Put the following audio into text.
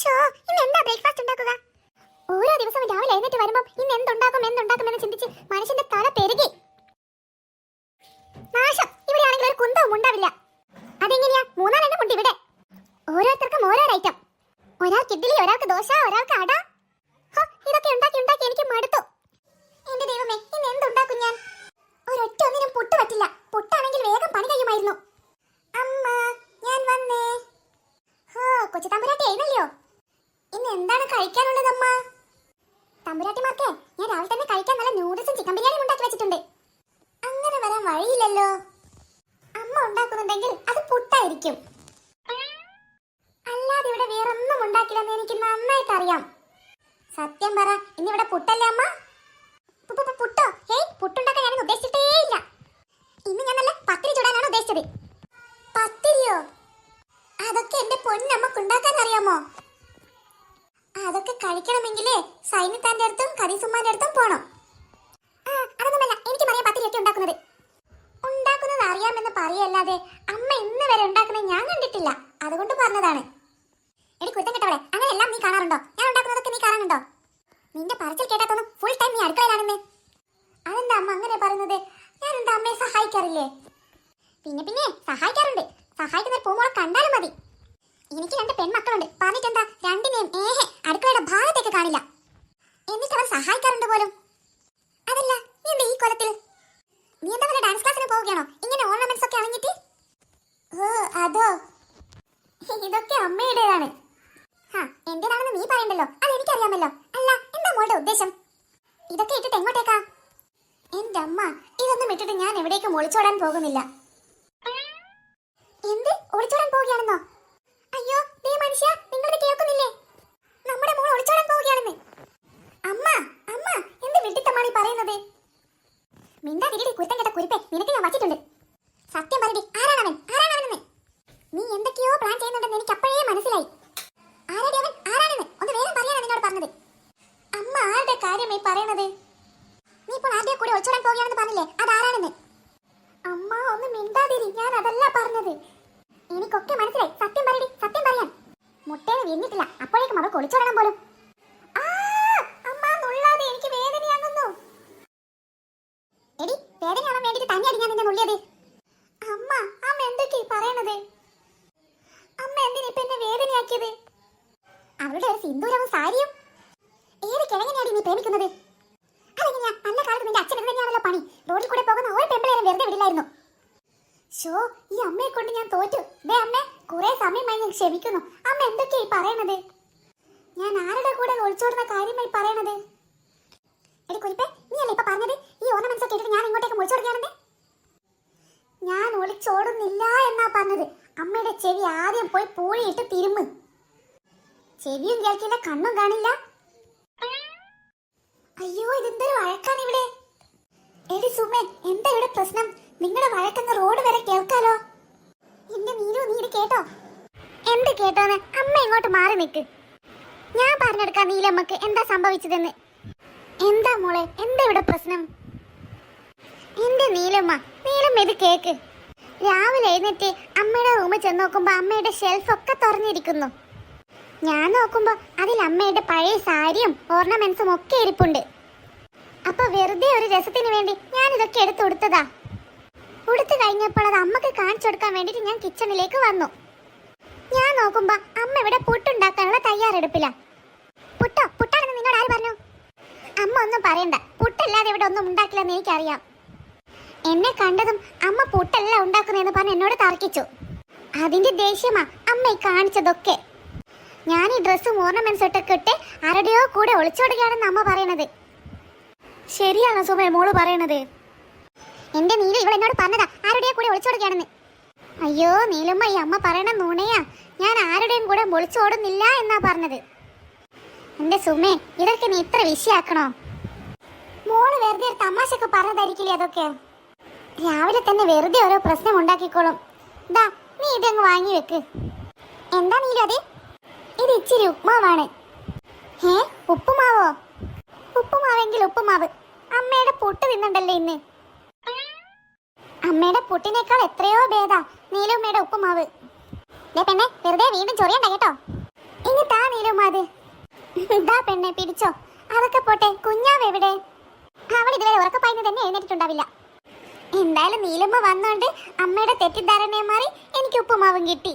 Show, ഇന്ന് എന്താ breakfast ഉണ്ടാക്കുക? ഓരോ ദിവസവും രാവിലെ എഴുന്നേറ്റ് വരുമ്പോൾ ഇന്ന് എന്തുണ്ടാക്കും എന്ന് ചിന്തിച്ച് മനുഷ്യന്റെ തല പെരുകി. നാശം, ഇവിടെയാണെങ്കിൽ ഒരു കുന്തവും ഉണ്ടാവില്ല. അതെങ്ങനെയാ? മൂന്നാലെണ്ണം ഉണ്ട് ഇവിടെ. ഓരോരുത്തർക്കും ഓരോ ഐറ്റം. ഒരാൾക്ക് ഇഡ്ഡലി, ഒരാൾക്ക് ദോശ, ഒരാൾക്ക് അട. ഇതൊക്കെ ഉണ്ടാക്കി എനിക്ക് മടുത്തു. എന്റെ ദൈവമേ, ഇന്ന് എന്തുണ്ടാക്കും ഞാൻ? ഒരൊറ്റ ഒന്നിനും പുട്ട് പറ്റില്ല. പുട്ടാണെങ്കിൽ വേഗം പണി കഴിയുമായിരുന്നു. അമ്മ, ഞാൻ വന്നേ. കൊച്ചു തമ്പുരാട്ടി എഴുന്നല്ലോ. ഇന്ന് എന്താണ് കഴിക്കാനുള്ളത് അമ്മ? തമ്പുരാട്ടിമാർക്കേ, ഞാൻ രാവിലെ തന്നെ കഴിക്കാൻ നല്ല നൂഡിൽസും ചിക്കൻ ബിരിയാണിയും ഉണ്ടാക്കി വെച്ചിട്ടുണ്ട്. അങ്ങനെ വരാൻ വഴിയില്ലല്ലോ. അമ്മ ഉണ്ടാക്കുന്നുണ്ടെങ്കിൽ അത് പുട്ടായിരിക്കും. അല്ലാതെ ഇവിടെ വേറൊന്നും ഉണ്ടാക്കില്ലെന്ന് എനിക്ക് നന്നായിട്ട് അറിയാം. സത്യം പറ, ഇന്നിവിടെ പുട്ടല്ലേ അമ്മ? പുട്ടോ? പുട്ടുണ്ടാക്കാൻ ഞാനൊന്നും ഉദ്ദേശിച്ചിട്ടേ ഇല്ല. ഇന്ന് ഞാൻ നല്ല പത്തിരി ചൂടാനാണ് ഉദ്ദേശിച്ചത്. പത്തിരിയോ? അതൊക്കെ എന്റെ പൊന്നമ്മക്ക് ഉണ്ടാക്കാൻ അറിയാമോ? അതൊക്കെ കഴിക്കണമെങ്കിലേ സൈനിത്താന്റെ അടുത്തും കരീസുമ്മാന്റെ അടുത്തും പോണം. അതൊന്നുമല്ല, എനിക്ക് പറയാം പത്തിരിയൊക്കെ ഉണ്ടാക്കുന്നത് അറിയാമെന്ന് പറയല്ലാതെ അമ്മ ഇന്ന് വരെ ഉണ്ടാക്കുന്നത് ഞാൻ കണ്ടിട്ടില്ല. അതുകൊണ്ട് പറഞ്ഞതാണ്. എടി കുറ്റം കേട്ടവളെ, അങ്ങനെയെല്ലാം നീ കാണാറുണ്ടോ? ഞാൻ ഉണ്ടാക്കുന്നതൊക്കെ നീ കാണാറുണ്ടോ? നിന്റെ പറച്ചിൽ കേട്ടാത്തൊന്നും ഫുൾ ടൈം നീ അടുക്കളയിലാണെന്ന്. അതെന്താ അമ്മ അങ്ങനെ പറയുന്നത്? ഞാൻ എന്താ അമ്മയെ സഹായിക്കാറില്ലേ? പിന്നെ സഹായിക്കാറുണ്ട്. സഹായിക്കുന്ന പൂമോളെ കണ്ടാലും മതി. എനിക്ക് 2 പെൺമക്കളുണ്ട്. പറഞ്ഞിട്ടെന്താ, രണ്ടിനെയും അടുക്കളയുടെ ഭാഗത്തേക്ക് കാണില്ല. എന്നിട്ട് അവർ സഹായിക്കാറുണ്ട് പോലും. അതല്ല, നീ എന്താ ഈ കൊലത്തിൽ? നീ എന്താ വല്ല ഡാൻസ് ക്ലാസ്സിന് പോവുകയാണോ? ഇങ്ങനെ ഓർണമെന്റ്സ് ഒക്കെ അണിഞ്ഞിട്ട്? അതോ, ഇതൊക്കെ അമ്മയുടേതാണ്. എന്റേതാണെന്ന് നീ പറയണ്ടല്ലോ, അത് എനിക്കറിയാമല്ലോ. അല്ല, എന്താ മോളുടെ ഉദ്ദേശം? ഇതൊക്കെ ഇട്ടിട്ട് എങ്ങോട്ടേക്കാ? എന്റെ അമ്മ, ഇതൊന്നും ഇട്ടിട്ട് ഞാൻ എവിടേക്കും ഒളിച്ചോടാൻ പോകുന്നില്ല. എന്ത്, ഒളിച്ചോടാൻ പോവുകയാണെന്നോ? അയ്യോ, ദേ മനുഷ്യ, നിങ്ങളിത് കേൾക്കുന്നില്ലേ? നമ്മുടെ മോൾ ഒളിച്ചോടാൻ പോവുകയാണെന്ന്. അമ്മ, എന്ത് വിഡിത്തമാണ് ഈ പറയുന്നത്? മിണ്ടാതിരിടി കുരുത്തം കേട്ട കുരിപ്പേ, നിനക്ക് ഞാൻ വച്ചിട്ടുണ്ട്. സത്യം പറയടി, ആരാണവനെന്ന്? നീ എന്തൊക്കെയോ പ്ലാൻ ചെയ്യുന്നുണ്ടെന്ന് എനിക്ക് അപ്പോഴേ മനസ്സിലായി. ആരാണെന്ന് ഒന്ന് വേഗം പറയാനാണ് നിന്നോട് പറഞ്ഞത്. അമ്മ ആരുടെ കാര്യം ഈ പറയണത്? നീ ഇപ്പോൾ ആരുടെ കൂടെ ഒളിച്ചോടാൻ പോവുകയാണെന്ന് പറഞ്ഞില്ലേ, അതാരാണെന്ന്? അമ്മ ഒന്ന് മിണ്ടാതിരി, ഞാൻ അതല്ല പറഞ്ഞത്. എനിക്കൊക്കെ മനസ്സിലായി. സത്യം പറയടി, സത്യം പറയാൻ. മുട്ടേന്ന് വീണിട്ടില്ല, അപ്പോഴേക്കും അവൾക്ക് ഒളിച്ചോടണം പോലും. അമ്മ നുള്ളാതെ, എനിക്ക് വേദനയാകുന്നു. എടി, വേദനയാവാൻ വേണ്ടിട്ട് തന്നെയാണ് ഞാൻ നിന്നെ നുള്ളിയത്. അമ്മ എന്തൊക്കെ പറയണത്? അമ്മ എന്തിനാ ഇപ്പൊ എന്നെ വേദനയാക്കിയത്? അവളുടെ ഒരു സിന്ദൂരവും സാരിയും. ഏത് കിഴങ്ങനെയാണ് നീ പ്രേമിക്കുന്നത്? അതെങ്ങനെയാ? നല്ല കാലത്ത് നിന്റെ അച്ഛൻ ഇത് തന്നെയാണല്ലോ പണി. റോഡിൽ കൂടെ പോകുന്ന ഒരു പെമ്പിളേരും വെറുതെ വിടില്ലായിരുന്നു. ഷോ, ഈ അമ്മയെ കൊണ്ട് ഞാൻ തോറ്റു. ദേ അമ്മേ, കുറെ സമയമായി ഞാൻ ക്ഷമിക്കുന്നു. അമ്മ എന്തൊക്കെയാ ഈ പറയണത്? ഞാൻ ആരുടെ കൂടെ ഒളിച്ചോടുന്ന കാര്യമായി പറയണത്? എടി കുരിപ്പേ, നീ അല്ലേ ഇപ്പൊ പറഞ്ഞത് ഈ ഓർണമെന്റ്സ് ഒക്കെ ഇട്ടിട്ട് ഞാൻ ഇങ്ങോട്ടേക്ക് ഒളിച്ചോടുകയാണെന്ന്? ഞാൻ ഒളിച്ചോടുന്നില്ല എന്നാ പറഞ്ഞത്. അമ്മയുടെ ചെവി ആദ്യം പോയി പൂഴിയിട്ട് തിരുമ്മ്. ചെവിയും കേൾക്കില്ല, കണ്ണും കാണില്ല. അയ്യോ, ഇതെന്തൊരു വഴക്കാണ് ഇവിടെ. എടി സുമേ, എന്താ ഇവിടെ പ്രശ്നം? നിങ്ങളുടെ വഴക്കെന്ന് റോഡ് വരെ കേൾക്കാലോ. എന്റെ നീരു, നീ ഇത് കേട്ടോ? എന്ത് കേട്ടോന്ന്? അമ്മ ഇങ്ങോട്ട് മാറി നിൽക്ക്. ഞാൻ പറഞ്ഞെടുക്കാം നീലമ്മക്ക് എന്താ സംഭവിച്ചതെന്ന്. എന്താ മോളെ, എന്താ ഇവിടെ പ്രശ്നം? എന്റെ നീലമ്മ ഇത് കേക്ക്. രാവിലെ എഴുന്നേറ്റ് അമ്മയുടെ റൂമിൽ ചെന്ന് നോക്കുമ്പോ അമ്മയുടെ ഷെൽഫൊക്കെ തുറന്നിരിക്കുന്നു. ഞാൻ നോക്കുമ്പോ അതിൽ അമ്മയുടെ പഴയ സാരിയും ഓർണമെന്റ്സും ഒക്കെ ഇരിപ്പുണ്ട്. അപ്പൊ വെറുതെ ഒരു രസത്തിന് വേണ്ടി ഞാൻ ഇതൊക്കെ എടുത്തു കൊടുത്തതാ. ഉടുത്തു കഴിഞ്ഞപ്പോൾ അത് അമ്മക്ക് കാണിച്ചു കൊടുക്കാൻ വേണ്ടിട്ട് ഞാൻ കിച്ചണിലേക്ക് വന്നു. ഞാൻ നോക്കുമ്പോ അമ്മ ഇവിടെ പുട്ടുണ്ടാക്കാനുള്ള തയ്യാറെടുപ്പില്ല. പുട്ടാണെന്ന് നിന്നോട് ആര് പറഞ്ഞു? അമ്മ ഒന്നും പറയണ്ട, പുട്ടല്ലാതെ ഇവിടെ ഒന്നും ഉണ്ടാക്കില്ലെന്ന് എനിക്കറിയാം. എന്നെ കണ്ടതും അമ്മ പുട്ടല്ല ഉണ്ടാക്കുന്നതെന്ന് പറഞ്ഞ് എന്നോട് തർക്കിച്ചു. അതിന്റെ ദേഷ്യമാ അമ്മ ഈ കാണിച്ചതൊക്കെ. ഞാൻ ഈ ഡ്രസ്സും ഓർണമെന്റ്സ് ഒക്കെ ഇട്ട് ആരുടെയോ കൂടെ ഒളിച്ചോടുകയാണെന്ന് അമ്മ പറയണത്. ശരിയാണോ സുമേ മോള് പറയണത്? എന്റെ നീല ഇവൾ എന്നോട് പറഞ്ഞതാ ആരുടെയോ കൂടെ ഒളിച്ചോടുകയാണെന്ന്. അയ്യോ നീലമ്മ, ഈ അമ്മ പറയണ നുണയാ. ഞാൻ ആരുടെയും കൂടെ ഒളിച്ചോടുന്നില്ല എന്നാ പറഞ്ഞത്. എന്റെ സുമേ, ഇതൊക്കെ നീ ഇത്ര വിഷയാക്കണോ? മോള് വെറുതെ ഒരു തമാശക്ക് പറഞ്ഞതായിരിക്കില്ലേ അതൊക്കെ? രാവിലെ തന്നെ വെറുതെ ഓരോ പ്രശ്നം ഉണ്ടാക്കിക്കോളും. ദാ, നീ ഇതങ്ങ് വാങ്ങി വെക്ക്. എന്താ നീല അത്? ഇത് ഇച്ചിരി ഉപ്പുമാവാണ്. ഉപ്പുമാവോ? ഉപ്പുമാവെങ്കിൽ ഉപ്പുമാവ്. അമ്മയുടെ പുട്ട് തിന്നണ്ടല്ലേ ഇന്ന്? അമ്മയുടെ പുട്ടിനേക്കാൾ എത്രയോ ഭേദാ നീലമ്മയുടെ ഉപ്പുമാവ്. പെണ്ണെ, വെറുതെ വീണ്ടും ചൊറിയണ്ട കേട്ടോ. ഇനി താ നീല ഇതാ പെണ്ണെ പിടിച്ചോ. അതൊക്കെ പോട്ടെ, കുഞ്ഞാവ് എവിടെ? അവൾ ഇതുവരെ ഉറക്കപ്പായിന്ന് തന്നെ എഴുന്നേറ്റിട്ടുണ്ടാവില്ല. എന്തായാലും നീലമ്മ വന്നോണ്ട് അമ്മയുടെ തെറ്റിദ്ധാരണയെ മാറി എനിക്ക് ഉപ്പുമാവും കിട്ടി.